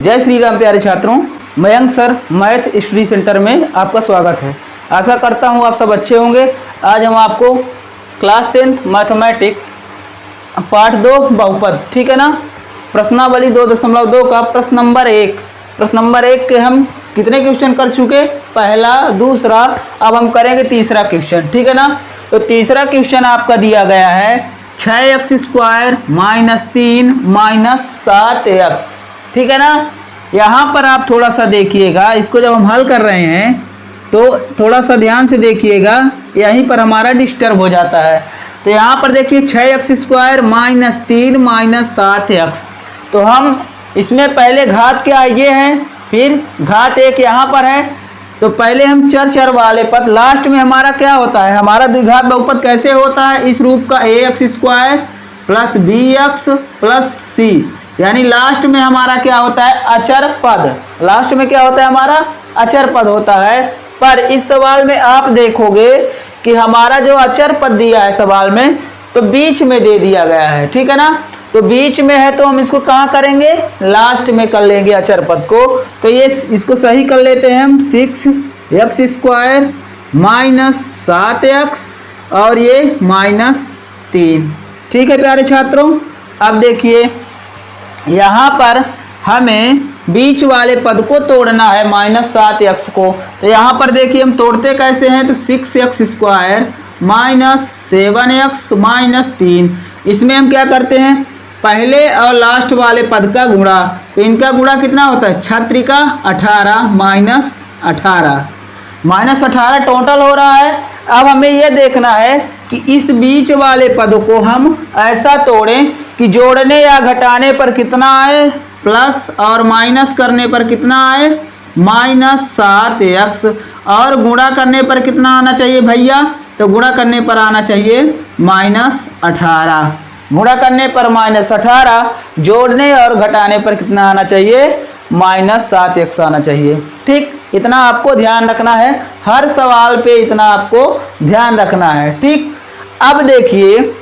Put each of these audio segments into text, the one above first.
जय श्री राम प्यारे छात्रों, Mayank sir math study centre में आपका स्वागत है। आशा करता हूँ आप सब अच्छे होंगे। आज हम आपको क्लास 10 मैथमेटिक्स पार्ट 2 बहुपद, ठीक है ना, प्रश्नावली 2.2 का प्रश्न नंबर 1 के हम कितने क्वेश्चन कर चुके? पहला, दूसरा, अब हम करेंगे तीसरा क्वेश्चन, ठीक है ना। तो तीसरा क्वेश्चन आपका दिया गया है 6x² - 3 - 7x, ठीक है ना। यहाँ पर आप थोड़ा सा देखिएगा, इसको जब हम हल कर रहे हैं तो थोड़ा सा ध्यान से देखिएगा, यहीं पर हमारा डिस्टर्ब हो जाता है। तो यहाँ पर देखिए 6x² - 3 - 7x, तो हम इसमें पहले घात क्या ये है, फिर घात 1 यहाँ पर है। तो पहले हम चर वाले पद, लास्ट में हमारा क्या होता है, हमारा द्विघात बहुपद कैसे होता है, इस रूप का ax² + bx + c, यानी लास्ट में हमारा क्या होता है, अचर पद। लास्ट में क्या होता है, हमारा अचर पद होता है। पर इस सवाल में आप देखोगे कि हमारा जो अचर पद दिया है सवाल में, तो बीच में दे दिया गया है, ठीक है ना। तो बीच में है तो हम इसको कहाँ करेंगे, लास्ट में कर लेंगे अचर पद को। तो ये इसको सही कर लेते हैं हम, 6x² - 7x और ये -3, ठीक है प्यारे छात्रों। अब देखिए यहाँ पर हमें बीच वाले पद को तोड़ना है, -7x को। तो यहाँ पर देखिए हम तोड़ते कैसे हैं, तो 6x² - 7x - 3, इसमें हम क्या करते हैं, पहले और लास्ट वाले पद का गुणा। तो इनका गुणा कितना होता है, 6 × 18 -18 टोटल हो रहा है। अब हमें यह देखना है कि इस बीच वाले पद को हम ऐसा तोड़ें कि जोड़ने या घटाने पर कितना आए, प्लस, और माइनस करने पर कितना आए, -7x, और गुणा करने पर कितना आना चाहिए भैया, तो गुणा करने पर आना चाहिए -18। गुणा करने पर -18, जोड़ने और घटाने पर कितना आना चाहिए, -7x आना चाहिए। ठीक, इतना आपको ध्यान रखना है, हर सवाल पे इतना आपको ध्यान रखना है, ठीक। अब देखिए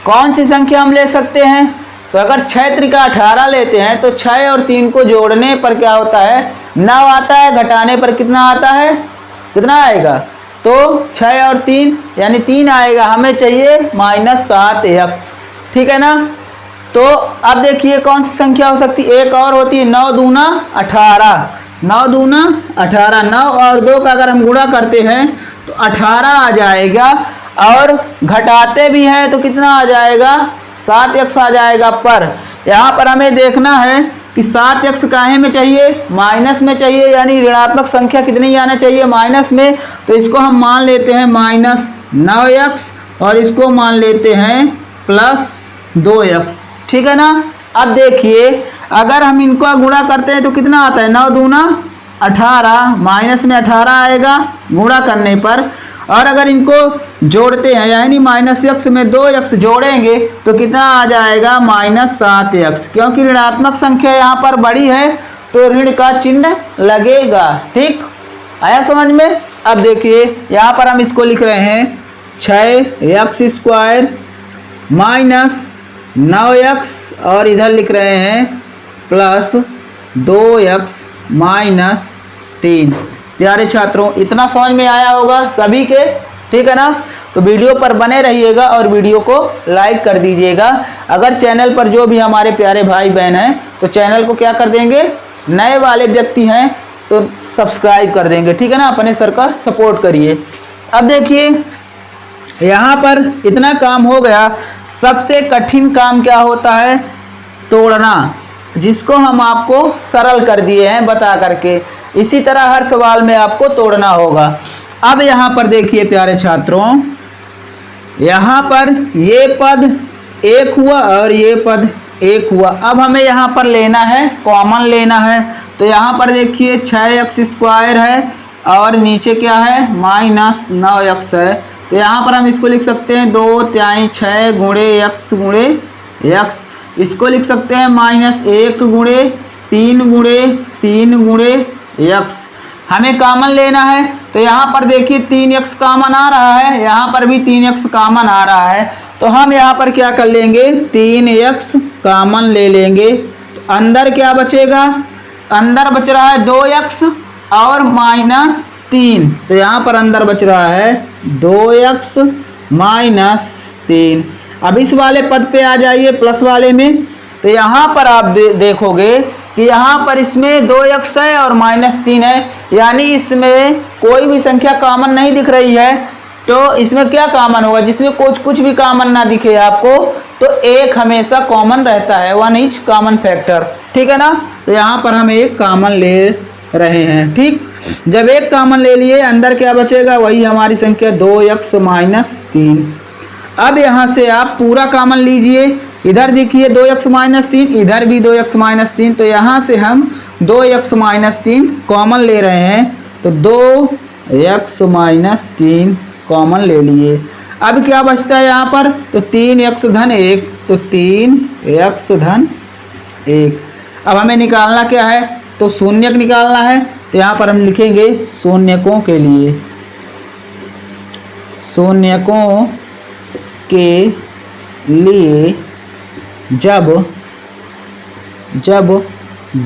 कौन सी संख्या हम ले सकते हैं, तो अगर 6 × 18 लेते हैं तो 6 और 3 को जोड़ने पर क्या होता है, 9 आता है, घटाने पर कितना आता है, कितना आएगा, तो 6 और 3 यानी 3 आएगा, हमें चाहिए -7x, ठीक है ना। तो अब देखिए कौन सी संख्या हो सकती है, एक और होती है 9 दूना 18, 9 दूना 18, 9 और 2 का अगर हम गुणा करते हैं तो 18 आ जाएगा, और घटाते भी हैं तो कितना आ जाएगा, 7x आ जाएगा। पर यहाँ पर हमें देखना है कि 7x काहे में चाहिए, माइनस में चाहिए, यानी ऋणात्मक संख्या कितनी आना चाहिए, माइनस में। तो इसको हम मान लेते हैं -9x और इसको मान लेते हैं +2x, ठीक है ना। अब देखिए अगर हम इनको गुणा करते हैं तो कितना आता है, 9 दूना 18, माइनस में 18 आएगा गुणा करने पर, और अगर इनको जोड़ते हैं यानी -x में 2x जोड़ेंगे तो कितना आ जाएगा, -7x, क्योंकि ऋणात्मक संख्या यहाँ पर बड़ी है तो ऋण का चिन्ह लगेगा, ठीक, आया समझ में। अब देखिए यहाँ पर हम इसको लिख रहे हैं 6x² - 9x और इधर लिख रहे हैं +2x - 3। प्यारे छात्रों इतना समझ में आया होगा सभी के, ठीक है ना। तो वीडियो पर बने रहिएगा और वीडियो को लाइक कर दीजिएगा। अगर चैनल पर जो भी हमारे प्यारे भाई बहन हैं तो चैनल को क्या कर देंगे, नए वाले व्यक्ति हैं तो सब्सक्राइब कर देंगे, ठीक है ना, अपने सर का सपोर्ट करिए। अब देखिए यहाँ पर इतना काम हो गया, सबसे कठिन काम क्या होता है, तोड़ना, जिसको हम आपको सरल कर दिए हैं बता करके। इसी तरह हर सवाल में आपको तोड़ना होगा। अब यहाँ पर देखिए प्यारे छात्रों, यहाँ पर ये पद 1 हुआ और ये पद 1 हुआ। अब हमें यहाँ पर लेना है, कॉमन लेना है। तो यहाँ पर देखिए 6x² है और नीचे क्या है, -9x है। तो यहाँ पर हम इसको लिख सकते हैं 2 × 6 × x × x, इसको लिख सकते हैं -1 × 3 × 3 × x। हमें कॉमन लेना है तो यहाँ पर देखिए 3x कॉमन आ रहा है, यहाँ पर भी 3x कॉमन आ रहा है। तो हम यहाँ पर क्या कर लेंगे, 3x कॉमन ले लेंगे। अंदर क्या बचेगा, अंदर बच रहा है 2x और -3, तो यहाँ पर अंदर बच रहा है 2x -3। अब इस वाले पद पे आ जाइए प्लस वाले में, तो यहाँ पर आप देखोगे कि यहाँ पर इसमें 2x है और -3 है, यानी इसमें कोई भी संख्या कॉमन नहीं दिख रही है। तो इसमें क्या कॉमन होगा, जिसमें कुछ भी कॉमन ना दिखे आपको तो एक हमेशा कॉमन रहता है, 1 इज कॉमन फैक्टर, ठीक है ना। तो यहाँ पर हम एक कॉमन ले रहे हैं, ठीक। जब एक कॉमन ले लिए अंदर क्या बचेगा, वही हमारी संख्या 2x -3। अब यहाँ से आप पूरा कॉमन लीजिए, इधर देखिए 2x -3, इधर भी 2x -3, तो यहाँ से हम 2x -3 कॉमन ले रहे हैं, तो 2x -3 कॉमन ले लिए। अब क्या बचता है यहाँ पर, तो 3x धन 1, तो 3x धन 1। अब हमें निकालना क्या है, तो शून्यक निकालना है, तो यहाँ पर हम लिखेंगे शून्यकों के लिए, शून्यकों के लिए जब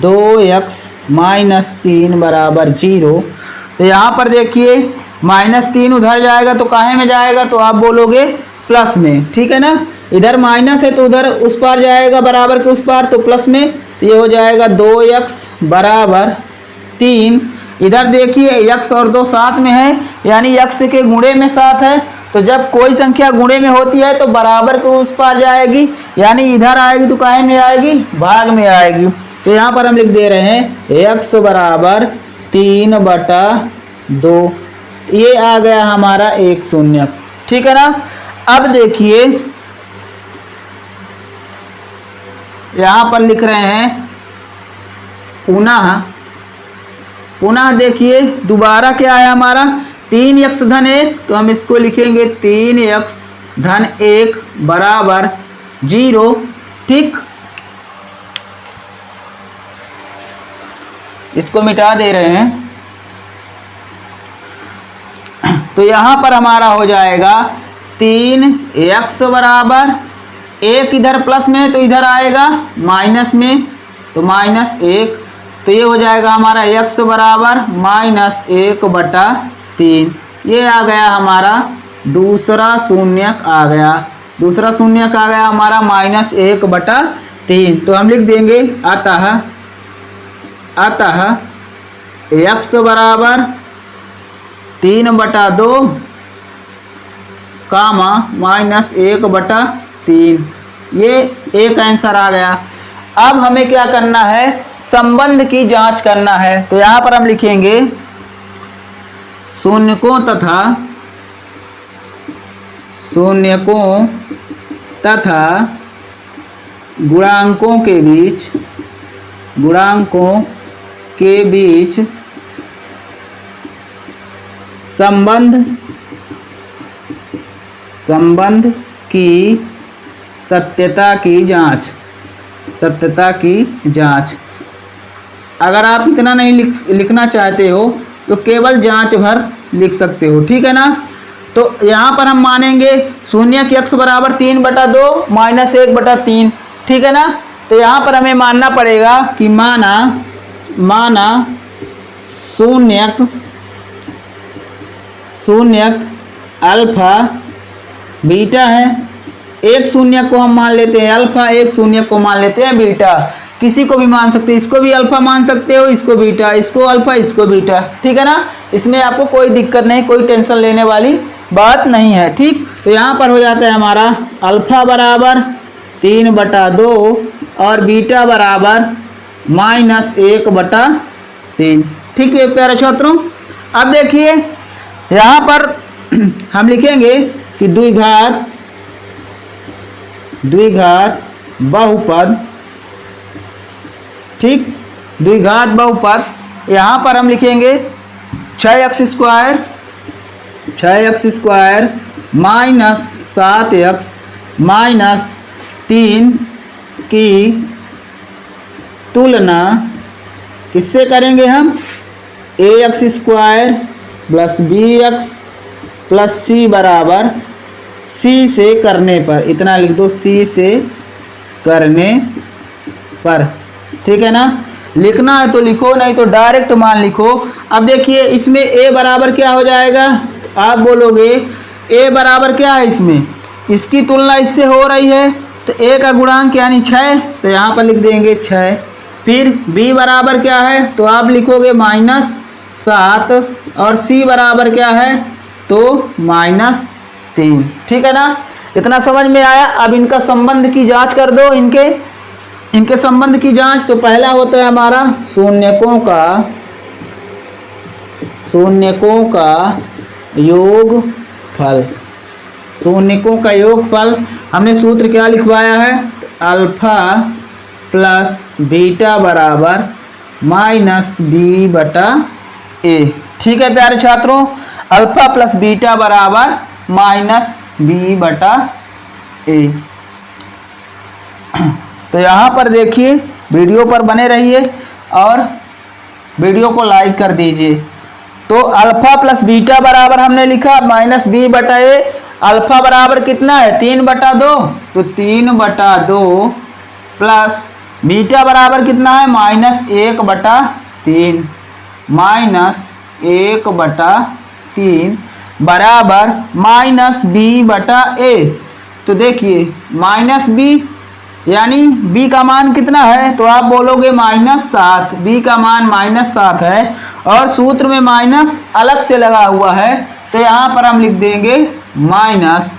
2x -3 बराबर 0, तो यहाँ पर देखिए -3 उधर जाएगा तो काहे में जाएगा, तो आप बोलोगे प्लस में, ठीक है ना। इधर माइनस है तो उधर उस पार जाएगा, बराबर के उस पार, तो प्लस में, तो ये हो जाएगा 2x बराबर 3। इधर देखिए x और 2 साथ में है, यानी x के गुणे में साथ है, तो जब कोई संख्या गुणे में होती है तो बराबर के उस पार जाएगी, यानी इधर आएगी तो काहे में आएगी, भाग में आएगी। तो यहाँ पर हम लिख दे रहे हैं x बराबर 3/2, ये आ गया हमारा एक शून्यक, ठीक है ना। अब देखिए यहाँ पर लिख रहे हैं पुनः देखिए दोबारा क्या है हमारा 3x धन 1, तो हम इसको लिखेंगे 3x धन 1 बराबर 0, ठीक। इसको मिटा दे रहे हैं, तो यहाँ पर हमारा हो जाएगा 3x बराबर 1, इधर प्लस में तो इधर आएगा माइनस में, तो -1, तो ये हो जाएगा हमारा x बराबर -1/3। ये आ गया हमारा दूसरा शून्यक आ गया, दूसरा शून्यक आ गया हमारा -1/3। तो हम लिख देंगे अतः x बराबर 3/2 कामा -1/3, ये एक आंसर आ गया। अब हमें क्या करना है, संबंध की जांच करना है, तो यहाँ पर हम लिखेंगे शून्यकों तथा गुणांकों के बीच संबंध की सत्यता की जांच। अगर आप इतना नहीं लिखना चाहते हो तो केवल जांच भर लिख सकते हो, ठीक है ना। तो यहाँ पर हम मानेंगे शून्यक x बराबर 3/2 -1/3, ठीक है ना। तो यहाँ पर हमें मानना पड़ेगा कि माना शून्यक अल्फा बीटा है। एक शून्यक को हम मान लेते हैं अल्फा, एक शून्यक को मान लेते हैं बीटा, किसी को भी मान सकते हैं, इसको भी अल्फा मान सकते हो, इसको बीटा, इसको अल्फा, इसको बीटा, ठीक है ना। इसमें आपको कोई दिक्कत नहीं, कोई टेंशन लेने वाली बात नहीं है, ठीक। तो यहाँ पर हो जाता है हमारा अल्फा बराबर 3/2 और बीटा बराबर -1/3, ठीक है प्यारे छात्रों। अब देखिए यहाँ पर हम लिखेंगे कि द्विघात बहुपद, ठीक, द्विघात बहुपद। यहाँ पर हम लिखेंगे 6x स्क्वायर -7x -3 की तुलना किससे करेंगे हम, ax square plus bx plus c बराबर c से करने पर, इतना लिख दो, c से करने पर, ठीक है ना। लिखना है तो लिखो, नहीं तो डायरेक्ट मान लिखो। अब देखिए इसमें a बराबर क्या हो जाएगा, आप बोलोगे a बराबर क्या है, इसमें इसकी तुलना इससे हो रही है तो a का गुणांक यानी 6, तो यहाँ पर लिख देंगे 6। फिर b बराबर क्या है तो आप लिखोगे -7 और c बराबर क्या है तो -3। ठीक है ना, इतना समझ में आया। अब इनका संबंध की जांच कर दो, इनके संबंध की जांच। तो पहला होता है हमारा शून्यकों का योगफल। शून्यकों का योगफल हमने सूत्र क्या लिखवाया है तो अल्फा प्लस बीटा बराबर -b/a। ठीक है प्यारे छात्रों, अल्फा प्लस बीटा बराबर -b/a। तो यहाँ पर देखिए, वीडियो पर बने रहिए और वीडियो को लाइक कर दीजिए। तो अल्फा प्लस बीटा बराबर हमने लिखा -b/a। अल्फा बराबर कितना है 3/2, तो 3/2 प्लस बीटा बराबर कितना है -1/3, -1/3 बराबर -b/a। तो देखिए -b यानी b का मान कितना है तो आप बोलोगे -7, b का मान -7 है और सूत्र में माइनस अलग से लगा हुआ है, तो यहाँ पर हम लिख देंगे माइनस।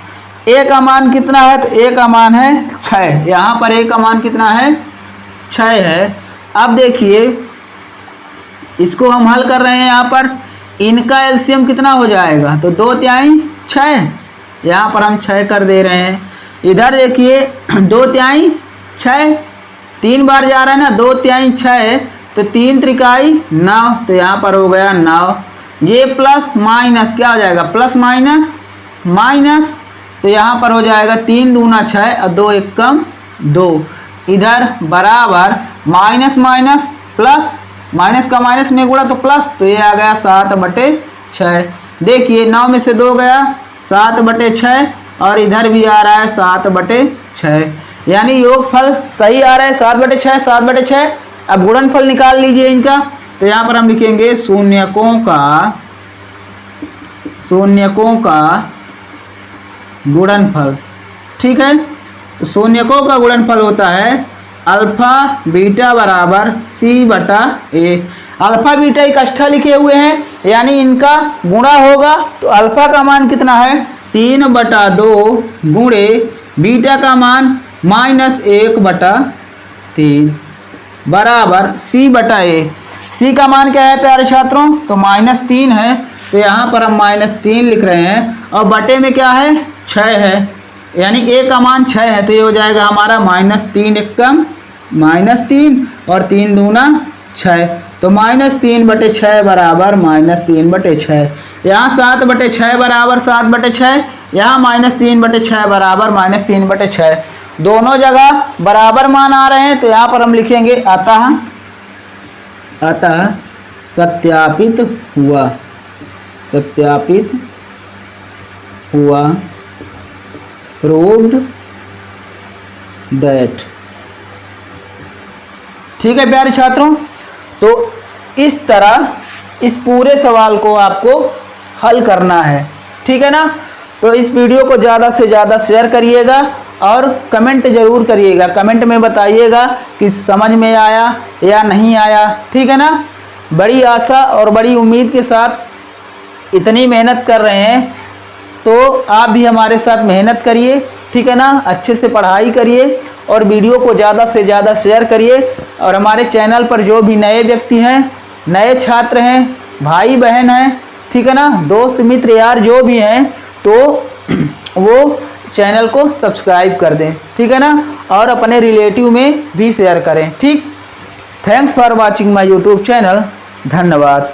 a का मान कितना है तो a का मान है 6, यहाँ पर a का मान कितना है 6 है। अब देखिए इसको हम हल कर रहे हैं, यहाँ पर इनका एलसीएम कितना हो जाएगा तो 2/3 6, यहाँ पर हम 6 कर दे रहे हैं। इधर देखिए 2/3 6, 3 बार जा रहा है ना, 2/3 6 तो 3 त्रिकाई 9, तो यहाँ पर हो गया 9। ये प्लस माइनस क्या हो जाएगा प्लस माइनस, तो यहाँ पर हो जाएगा 3 दूना 6 और 2 एकम 2। इधर बराबर माइनस प्लस, माइनस का माइनस में गुणा तो प्लस, तो ये आ गया 7/6। देखिए 9 में से 2 गया 7/6 और इधर भी आ रहा है 7/6, यानी योगफल सही आ रहा है 7/6। अब गुणनफल निकाल लीजिए इनका, तो यहाँ पर हम लिखेंगे शून्यकों का गुणनफल। ठीक है, तो शून्यकों का गुणनफल होता है अल्फा बीटा बराबर c/a। अल्फा बीटा इकट्ठा लिखे हुए हैं यानी इनका गुणा होगा, तो अल्फा का मान कितना है 3/2 गुणे बीटा का मान -1/3 बराबर c/a। c का मान क्या है प्यारे छात्रों तो -3 है, तो यहाँ पर हम -3 लिख रहे हैं और बटे में क्या है 6 है, यानी a का मान 6 है, तो ये हो जाएगा हमारा -3 एकम -3 और 3 दूना 6, तो -3/6 बराबर -3/6। यहाँ 7/6 बराबर 7/6, यहाँ -3/6 बराबर -3/6। दोनों जगह बराबर मान आ रहे हैं, तो यहाँ पर हम लिखेंगे अतः सत्यापित हुआ प्रूव्ड दैट। ठीक है प्यारे छात्रों, तो इस तरह इस पूरे सवाल को आपको हल करना है। ठीक है ना, तो इस वीडियो को ज़्यादा से ज़्यादा शेयर करिएगा और कमेंट ज़रूर करिएगा, कमेंट में बताइएगा कि समझ में आया या नहीं आया। ठीक है ना, बड़ी आशा और बड़ी उम्मीद के साथ इतनी मेहनत कर रहे हैं, तो आप भी हमारे साथ मेहनत करिए। ठीक है ना, अच्छे से पढ़ाई करिए और वीडियो को ज़्यादा से ज़्यादा शेयर करिए। और हमारे चैनल पर जो भी नए व्यक्ति हैं, नए छात्र हैं, भाई बहन हैं, ठीक है ना, दोस्त मित्र यार जो भी हैं, तो वो चैनल को सब्सक्राइब कर दें। ठीक है ना, और अपने रिलेटिव में भी शेयर करें। ठीक, thanks for watching my YouTube channel. धन्यवाद।